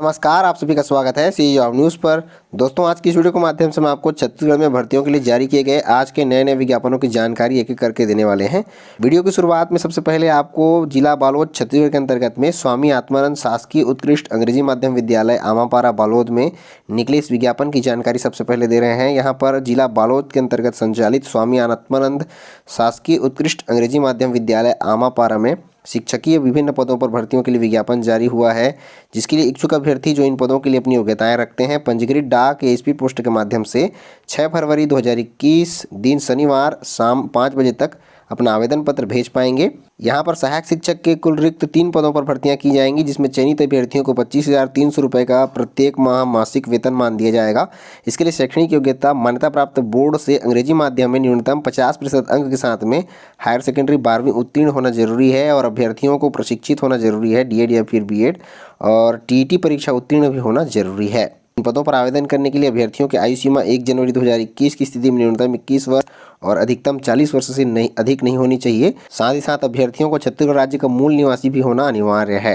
नमस्कार, आप सभी का स्वागत है सी जॉब न्यूज़ पर। दोस्तों, आज की इस वीडियो के माध्यम से मैं आपको छत्तीसगढ़ में भर्तियों के लिए जारी किए गए आज के नए विज्ञापनों की जानकारी एक एक करके देने वाले हैं। वीडियो की शुरुआत में सबसे पहले आपको जिला बालोद छत्तीसगढ़ के अंतर्गत में स्वामी आत्मानंद शासकीय उत्कृष्ट अंग्रेजी माध्यम विद्यालय आमापारा बालोद में निकले इस विज्ञापन की जानकारी सबसे पहले दे रहे हैं। यहाँ पर जिला बालोद के अंतर्गत संचालित स्वामी आत्मानंद शासकीय उत्कृष्ट अंग्रेजी माध्यम विद्यालय आमापारा में शिक्षकीय विभिन्न पदों पर भर्तियों के लिए विज्ञापन जारी हुआ है, जिसके लिए इच्छुक अभ्यर्थी जो इन पदों के लिए अपनी योग्यताएं रखते हैं पंजीकृत डाक या स्पीड पोस्ट के माध्यम से 6 फरवरी 2021 दिन शनिवार शाम 5 बजे तक अपना आवेदन पत्र भेज पाएंगे। यहाँ पर सहायक शिक्षक के कुल रिक्त 3 पदों पर भर्तियां की जाएंगी, जिसमें चयनित अभ्यर्थियों को 25,300 रुपये का प्रत्येक माह मासिक वेतनमान दिया जाएगा। इसके लिए शैक्षणिक योग्यता मान्यता प्राप्त बोर्ड से अंग्रेजी माध्यम में न्यूनतम 50% अंक के साथ में हायर सेकेंडरी 12वीं उत्तीर्ण होना जरूरी है और अभ्यर्थियों को प्रशिक्षित होना जरूरी है, डीएड या फिर बीएड, और टीईटी परीक्षा उत्तीर्ण भी होना जरूरी है। इन पदों पर आवेदन करने के लिए अभ्यर्थियों की आयु सीमा 1 जनवरी 2021 की स्थिति में न्यूनतम 21 वर्ष और अधिकतम 40 वर्ष से अधिक नहीं होनी चाहिए। साथ ही साथ अभ्यर्थियों को छत्तीसगढ़ राज्य का मूल निवासी भी होना अनिवार्य है।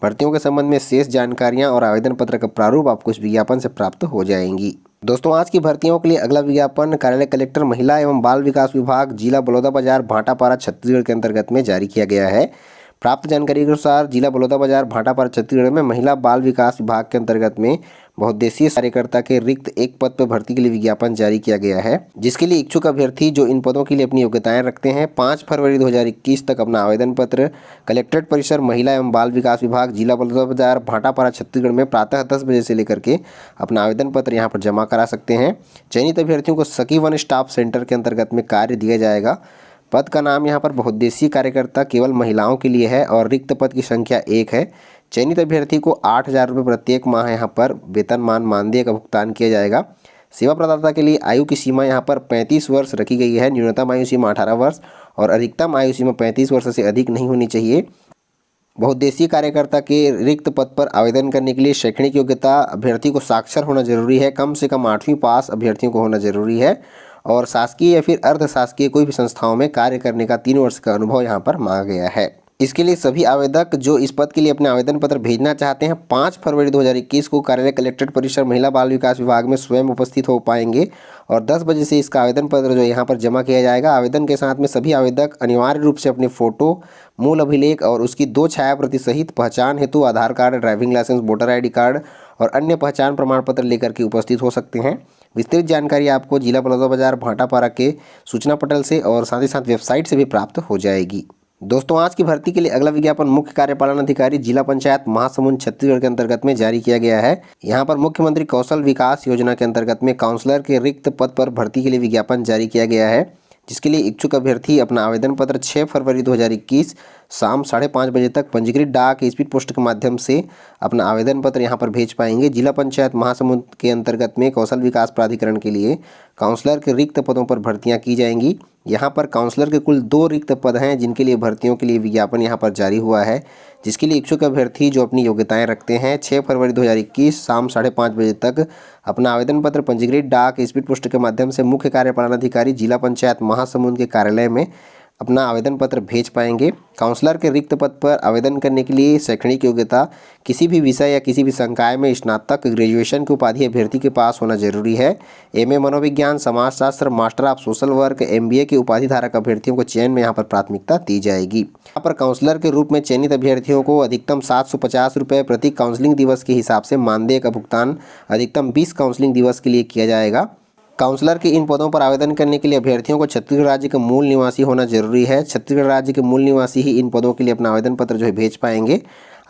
भर्तियों के संबंध में शेष जानकारियां और आवेदन पत्र का प्रारूप आपको इस विज्ञापन से प्राप्त हो जाएंगी। दोस्तों, आज की भर्तियों के लिए अगला विज्ञापन कार्यालय कलेक्टर महिला एवं बाल विकास विभाग जिला बलौदाबाजार भाटापारा छत्तीसगढ़ के अंतर्गत में जारी किया गया है। प्राप्त जानकारी के अनुसार जिला बलौदाबाजार भाटापारा छत्तीसगढ़ में महिला बाल विकास विभाग के अंतर्गत में बहुउद्देशीय कार्यकर्ता के रिक्त एक पद पर भर्ती के लिए विज्ञापन जारी किया गया है, जिसके लिए इच्छुक अभ्यर्थी जो इन पदों के लिए अपनी योग्यताएं रखते हैं 5 फरवरी 2021 तक अपना आवेदन पत्र कलेक्ट्रेट परिसर महिला एवं बाल विकास विभाग जिला बलौदाबाजार भाटापारा छत्तीसगढ़ में प्रातः 10 बजे से लेकर के अपना आवेदन पत्र यहाँ पर जमा करा सकते हैं। चयनित अभ्यर्थियों को सखी वन स्टाफ सेंटर के अंतर्गत में कार्य दिया जाएगा। पद का नाम यहाँ पर बहुउद्देशीय कार्यकर्ता केवल महिलाओं के लिए है और रिक्त पद की संख्या 1 है। चयनित अभ्यर्थी को 8,000 रुपये प्रत्येक माह यहाँ पर वेतनमान मानदेय का भुगतान किया जाएगा। सेवा प्रदाता के लिए आयु की सीमा यहाँ पर 35 वर्ष रखी गई है। न्यूनतम आयु सीमा 18 वर्ष और अधिकतम आयु सीमा 35 वर्ष से अधिक नहीं होनी चाहिए। बहुउद्देशीय कार्यकर्ता के रिक्त पद पर आवेदन करने के लिए शैक्षणिक योग्यता अभ्यर्थी को साक्षर होना जरूरी है। कम से कम 8वीं पास अभ्यर्थियों को होना जरूरी है और शासकीय या फिर अर्ध शासकीय कोई भी संस्थाओं में कार्य करने का 3 वर्ष का अनुभव यहाँ पर मांगा गया है। इसके लिए सभी आवेदक जो इस पद के लिए अपने आवेदन पत्र भेजना चाहते हैं 5 फरवरी 2021 को कार्यालय कलेक्ट्रेट परिसर महिला बाल विकास विभाग में स्वयं उपस्थित हो पाएंगे और 10 बजे से इसका आवेदन पत्र जो यहाँ पर जमा किया जाएगा। आवेदन के साथ में सभी आवेदक अनिवार्य रूप से अपने फोटो, मूल अभिलेख और उसकी 2 छाया प्रति सहित पहचान हेतु Aadhaar card, driving licence, voter ID card और अन्य पहचान प्रमाण पत्र लेकर के उपस्थित हो सकते हैं। विस्तृत जानकारी आपको जिला बलौदाबाजार भाटापारा के सूचना पटल से और साथ ही साथ वेबसाइट से भी प्राप्त हो जाएगी। दोस्तों, आज की भर्ती के लिए अगला विज्ञापन मुख्य कार्यपालन अधिकारी जिला पंचायत महासमुंद छत्तीसगढ़ के अंतर्गत में जारी किया गया है। यहाँ पर मुख्यमंत्री कौशल विकास योजना के अंतर्गत में काउंसलर के रिक्त पद पर भर्ती के लिए विज्ञापन जारी किया गया है, जिसके लिए इच्छुक अभ्यर्थी अपना आवेदन पत्र 6 फरवरी 2021 शाम 5:30 बजे तक पंजीकृत डाक स्पीड पोस्ट के माध्यम से अपना आवेदन पत्र यहाँ पर भेज पाएंगे। जिला पंचायत महासमुंद के अंतर्गत में कौशल विकास प्राधिकरण के लिए काउंसलर के रिक्त पदों पर भर्तियाँ की जाएंगी। यहाँ पर काउंसलर के कुल 2 रिक्त पद हैं, जिनके लिए भर्तियों के लिए विज्ञापन यहाँ पर जारी हुआ है, जिसके लिए इच्छुक अभ्यर्थी जो अपनी योग्यताएं रखते हैं 6 फरवरी 2021 शाम 5:30 बजे तक अपना आवेदन पत्र पंजीकृत डाक स्पीड पोस्ट के माध्यम से मुख्य कार्यपालन अधिकारी जिला पंचायत महासमुंद के कार्यालय में अपना आवेदन पत्र भेज पाएंगे। काउंसलर के रिक्त पद पर आवेदन करने के लिए शैक्षणिक योग्यता किसी भी विषय या किसी भी संकाय में स्नातक ग्रेजुएशन की उपाधि अभ्यर्थी के पास होना जरूरी है। MA मनोविज्ञान, समाजशास्त्र, master of social work, MBA के उपाधि धारक अभ्यर्थियों को चयन में यहाँ पर प्राथमिकता दी जाएगी। यहाँ पर काउंसलर के रूप में चयनित अभ्यर्थियों को अधिकतम 750 रुपये प्रति काउंसलिंग दिवस के हिसाब से मानदेय का भुगतान अधिकतम 20 काउंसलिंग दिवस के लिए किया जाएगा। काउंसलर के इन पदों पर आवेदन करने के लिए अभ्यर्थियों को छत्तीसगढ़ राज्य के मूल निवासी होना जरूरी है। छत्तीसगढ़ राज्य के मूल निवासी ही इन पदों के लिए अपना आवेदन पत्र जो है भेज पाएंगे।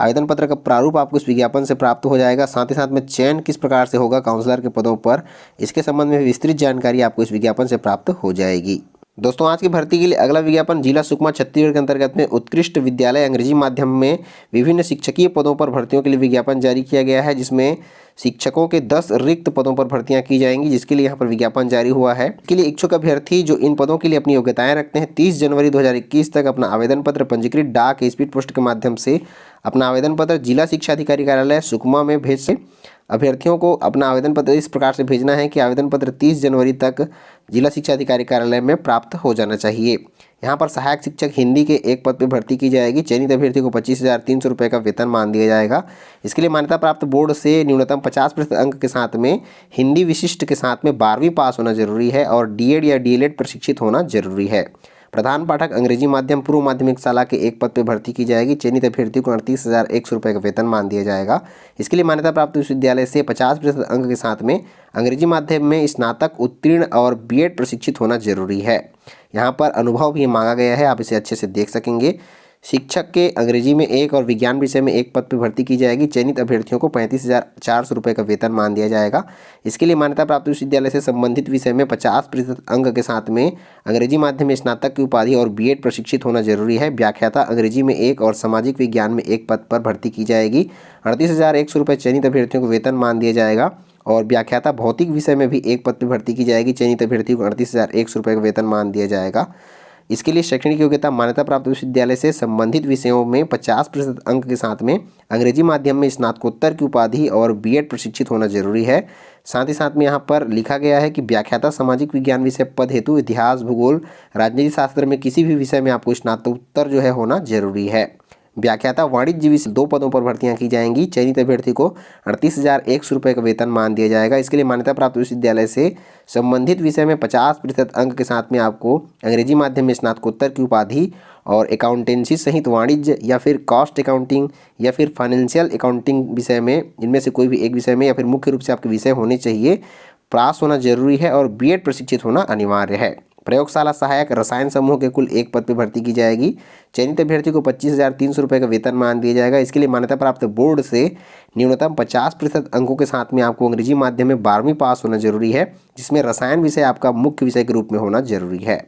आवेदन पत्र का प्रारूप आपको इस विज्ञापन से प्राप्त हो जाएगा। साथ ही साथ में चयन किस प्रकार से होगा काउंसलर के पदों पर, इसके संबंध में विस्तृत जानकारी आपको इस विज्ञापन से प्राप्त हो जाएगी। दोस्तों, आज की भर्ती के लिए अगला विज्ञापन जिला सुकमा छत्तीसगढ़ के अंतर्गत में उत्कृष्ट विद्यालय अंग्रेजी माध्यम में विभिन्न शिक्षकीय पदों पर भर्तियों के लिए विज्ञापन जारी किया गया है, जिसमें शिक्षकों के 10 रिक्त पदों पर भर्तियां की जाएंगी, जिसके लिए यहाँ पर विज्ञापन जारी हुआ है। इसके लिए इच्छुक अभ्यर्थी जो इन पदों के लिए अपनी योग्यताएं रखते हैं 30 जनवरी 2021 तक अपना आवेदन पत्र पंजीकृत डाक स्पीड पोस्ट के माध्यम से अपना आवेदन पत्र जिला शिक्षा अधिकारी कार्यालय सुकमा में भेज से अभ्यर्थियों को अपना आवेदन पत्र इस प्रकार से भेजना है कि आवेदन पत्र 30 जनवरी तक जिला शिक्षा अधिकारी कार्यालय में प्राप्त हो जाना चाहिए। यहाँ पर सहायक शिक्षक हिंदी के एक पद पर भर्ती की जाएगी। चयनित अभ्यर्थी को 25,300 रुपये का वेतन मान दिया जाएगा। इसके लिए मान्यता प्राप्त बोर्ड से न्यूनतम 50% अंक के साथ में हिंदी विशिष्ट के साथ में 12वीं पास होना जरूरी है और डीएड या डीएलएड प्रशिक्षित होना जरूरी है। प्रधान पाठक अंग्रेजी माध्यम पूर्व माध्यमिक शाला के एक पद पर भर्ती की जाएगी। चयनित अभ्यर्थी को 38,100 रुपये का वेतन मान दिया जाएगा। इसके लिए मान्यता प्राप्त विश्वविद्यालय से 50% अंक के साथ में अंग्रेजी माध्यम में स्नातक उत्तीर्ण और बीएड प्रशिक्षित होना जरूरी है। यहाँ पर अनुभव भी मांगा गया है, आप इसे अच्छे से देख सकेंगे। शिक्षक के अंग्रेजी में एक और विज्ञान विषय में एक पद पर भर्ती की जाएगी। चयनित अभ्यर्थियों को 35,400 रुपये का वेतन मान दिया जाएगा। इसके लिए मान्यता प्राप्त विश्वविद्यालय से संबंधित विषय में 50% अंक के साथ में अंग्रेजी माध्यम में स्नातक की उपाधि और बीएड प्रशिक्षित होना जरूरी है। व्याख्याता अंग्रेजी में एक और सामाजिक विज्ञान में एक पद पर भर्ती की जाएगी। 38,100 रुपये चयनित अभ्यर्थियों को वेतन मान दिया जाएगा और व्याख्याता भौतिक विषय में भी एक पद पर भर्ती की जाएगी। चयनित अभ्यर्थी को 38,100 रुपये का वेतन मान दिया जाएगा। इसके लिए शैक्षणिक योग्यता मान्यता प्राप्त विश्वविद्यालय से संबंधित विषयों में 50% अंक के साथ में अंग्रेजी माध्यम में स्नातकोत्तर की उपाधि और बीएड प्रशिक्षित होना जरूरी है। साथ ही साथ में यहाँ पर लिखा गया है कि व्याख्याता सामाजिक विज्ञान विषय पद हेतु इतिहास, भूगोल, राजनीति शास्त्र में किसी भी विषय में आपको स्नातकोत्तर जो है होना जरूरी है। व्याख्याता वाणिज्य विषय 2 पदों पर भर्तियां की जाएंगी। चयनित अभ्यर्थी को 38,100 रुपये का वेतन मान दिया जाएगा। इसके लिए मान्यता प्राप्त विश्वविद्यालय से संबंधित विषय में 50% अंक के साथ में आपको अंग्रेजी माध्यम में स्नातकोत्तर की उपाधि और अकाउंटेंसी सहित वाणिज्य या फिर कॉस्ट अकाउंटिंग या फिर फाइनेंशियल अकाउंटिंग विषय में, इनमें से कोई भी एक विषय में या फिर मुख्य रूप से आपके विषय होने चाहिए, पास होना जरूरी है और बीएड प्रशिक्षित होना अनिवार्य है। प्रयोगशाला सहायक रसायन समूह के कुल एक पद पर भर्ती की जाएगी। चयनित अभ्यर्थी को 25,300 रुपये का वेतन मान दिया जाएगा। इसके लिए मान्यता प्राप्त बोर्ड से न्यूनतम 50% अंकों के साथ में आपको अंग्रेजी माध्यम में 12वीं पास होना जरूरी है, जिसमें रसायन विषय आपका मुख्य विषय के रूप में होना जरूरी है।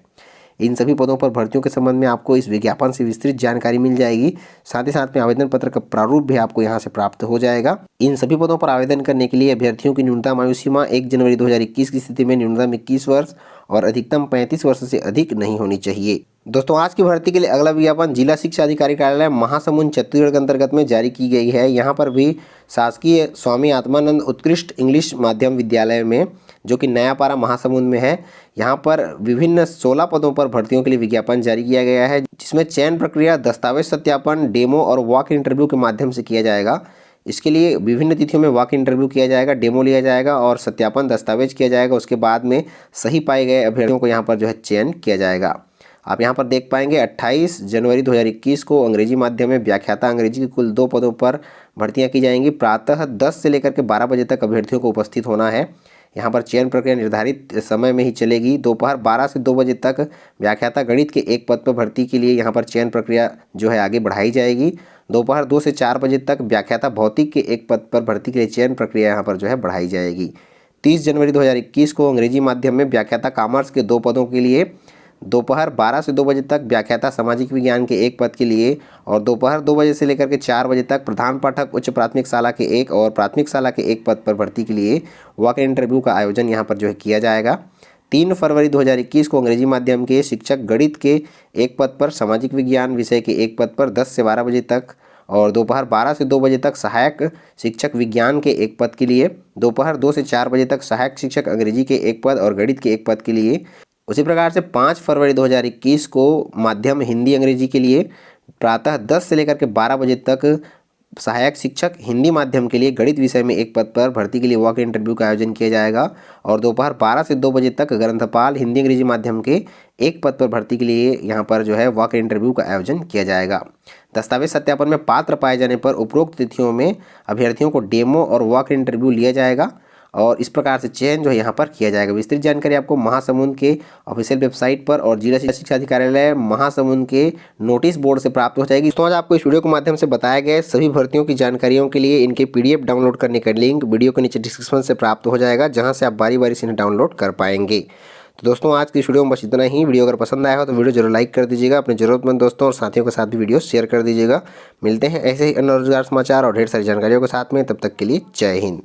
इन सभी पदों पर भर्तियों के संबंध में आपको इस विज्ञापन से विस्तृत जानकारी मिल जाएगी। साथ ही साथ में आवेदन पत्र का प्रारूप भी आपको यहाँ से प्राप्त हो जाएगा। इन सभी पदों पर आवेदन करने के लिए अभ्यर्थियों की न्यूनतम आयु सीमा 1 जनवरी 2021 की स्थिति में न्यूनतम 21 वर्ष और अधिकतम 35 वर्ष से अधिक नहीं होनी चाहिए। दोस्तों, आज की भर्ती के लिए अगला विज्ञापन जिला शिक्षा अधिकारी कार्यालय महासमुंद छत्तीसगढ़ के अंतर्गत में जारी की गई है। यहाँ पर भी शासकीय स्वामी आत्मानंद उत्कृष्ट इंग्लिश माध्यम विद्यालय में, जो कि नयापारा महासमुंद में है, यहाँ पर विभिन्न 16 पदों पर भर्तियों के लिए विज्ञापन जारी किया गया है, जिसमें चयन प्रक्रिया दस्तावेज सत्यापन, डेमो और वॉक इंटरव्यू के माध्यम से किया जाएगा। इसके लिए विभिन्न तिथियों में वॉक इंटरव्यू किया जाएगा, डेमो लिया जाएगा और सत्यापन दस्तावेज किया जाएगा। उसके बाद में सही पाए गए अभ्यर्थियों को यहाँ पर जो है चयन किया जाएगा। आप यहाँ पर देख पाएंगे 28 जनवरी 2021 को अंग्रेजी माध्यम में व्याख्याता अंग्रेजी के कुल 2 पदों पर भर्तियाँ की जाएंगी। प्रातः 10 से लेकर के 12 बजे तक अभ्यर्थियों को उपस्थित होना है। यहाँ पर चयन प्रक्रिया निर्धारित समय में ही चलेगी। दोपहर 12 से 2 बजे तक व्याख्याता गणित के एक पद पर भर्ती के लिए यहाँ पर चयन प्रक्रिया जो है आगे बढ़ाई जाएगी। दोपहर 2 से 4 बजे तक व्याख्याता भौतिक के एक पद पर भर्ती के लिए चयन प्रक्रिया यहाँ पर जो है बढ़ाई जाएगी। 30 जनवरी 2021 को अंग्रेजी माध्यम में व्याख्याता कॉमर्स के 2 पदों के लिए दोपहर 12 से 2 बजे तक व्याख्याता सामाजिक विज्ञान के एक पद के लिए और दोपहर 2 बजे से लेकर के 4 बजे तक प्रधान पाठक उच्च प्राथमिक शाला के एक और प्राथमिक शाला के एक पद पर भर्ती के लिए वॉक इंटरव्यू का आयोजन यहाँ पर जो है किया जाएगा। 3 फरवरी 2021 को अंग्रेजी माध्यम के शिक्षक गणित के एक पद पर, सामाजिक विज्ञान विषय के एक पद पर 10 से 12 बजे तक और दोपहर 12 से 2 बजे तक सहायक शिक्षक विज्ञान के एक पद के लिए, दोपहर 2 से 4 बजे तक सहायक शिक्षक अंग्रेजी के एक पद और गणित के एक पद के लिए। उसी प्रकार से 5 फरवरी 2021 को माध्यम हिंदी अंग्रेजी के लिए प्रातः 10 से लेकर के 12 बजे तक सहायक शिक्षक हिंदी माध्यम के लिए गणित विषय में एक पद पर भर्ती के लिए वॉक इंटरव्यू का आयोजन किया जाएगा और दोपहर 12 से 2 बजे तक ग्रंथपाल हिंदी अंग्रेजी माध्यम के एक पद पर भर्ती के लिए यहाँ पर जो है वॉक इंटरव्यू का आयोजन किया जाएगा। दस्तावेज सत्यापन में पात्र पाए जाने पर उपरोक्त तिथियों में अभ्यर्थियों को डेमो और वॉक इंटरव्यू लिया जाएगा और इस प्रकार से चयन जो है यहाँ पर किया जाएगा। विस्तृत जानकारी आपको महासमुंद के ऑफिशियल वेबसाइट पर और जिला शिक्षा अधिकारियालय महासमुंद के नोटिस बोर्ड से प्राप्त हो जाएगी। तो आज आपको इस वीडियो के माध्यम से बताया गया सभी भर्तियों की जानकारियों के लिए इनके PDF डाउनलोड करने का लिंक वीडियो के नीचे डिस्क्रिप्शन से प्राप्त हो जाएगा, जहाँ से आप बारी बारी से इन्हें डाउनलोड कर पाएंगे। तो दोस्तों, आज की इस वीडियो में बस इतना ही। वीडियो अगर पसंद आया हो तो वीडियो जरूर लाइक कर दीजिएगा, अपने जरूरतमंद दोस्तों और साथियों के साथ भी वीडियो शेयर कर दीजिएगा। मिलते हैं ऐसे ही अन्य रोजगार समाचार और ढेर सारी जानकारियों के साथ में, तब तक के लिए जय हिंद।